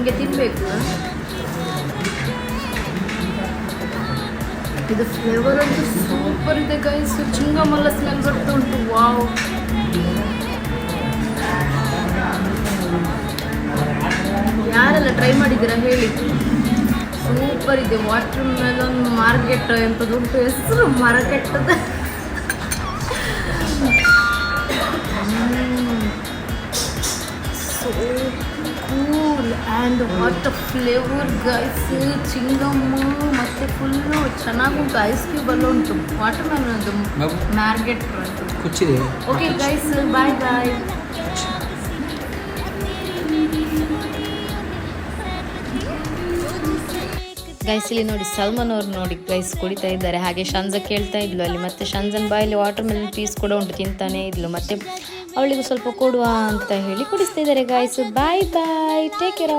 ಹಿಂಗೆ ತಿನ್ನಬೇಕು. ಇದು ಫ್ಲೇವರ್ ಅಂತೂ ಸೂಪರ್ ಇದೆ ಗೈಸ್. ಚಿಂಗಮಲ್ಲ ಸ್ಮೆಲ್ ಬರ್ತಾ ಉಂಟು. ವಾವ್, ಯಾರೆಲ್ಲ ಟ್ರೈ ಮಾಡಿದ್ದೀರಾ ಹೇಳಿ. ಸೂಪರ್ ಇದೆ. ವಾಟರ್ ಮೆಲನ್ ಮಾರ್ಕೆಟ್ ಎಂಥದ್ದು ಉಂಟು ಹೆಸರು, ಮಾರ್ಕೆಟ್ಟದ. So cool and what a flavour guys. ಚಿಂಗಮ್ಮ ಮತ್ತು ಫುಲ್ಲು ಚೆನ್ನಾಗುಂಟು. ಐಸ್ ಕ್ಯೂಬ್ ಎಲ್ಲ ಉಂಟು. ವಾಟರ್ ಮೆಲನ್ ಅದು ಮಾರ್ಕೆಟ್ ಅಂತ. Okay guys, bye bye. Guys ಇಲ್ಲಿ ನೋಡಿ, ಸಲ್ಮಾನ್ ಅವ್ರು ನೋಡಿ ಗೈಸ್ ಕುಡಿತಾ ಇದ್ದಾರೆ. ಹಾಗೆ ಶಂಜ ಕೇಳ್ತಾ ಇದ್ಲು ಅಲ್ಲಿ, ಮತ್ತೆ ಶಂಜನ್ ಬಾಯಲ್ಲಿ ವಾಟರ್ ಮೆಲನ್ ಪೀಸ್ ಕೂಡ ಉಂಟು, ತಿಂತಾನೆ ಇದ್ಲು. ಮತ್ತೆ ಅವಳಿಗೂ ಸ್ವಲ್ಪ ಕೊಡುವ ಅಂತ ಹೇಳಿ ಕುಡಿಸ್ತಾ ಇದ್ದಾರೆ ಗೈಸ್. ಬಾಯ್ ಬಾಯ್, ಟೇಕ್ ಕೇರ್.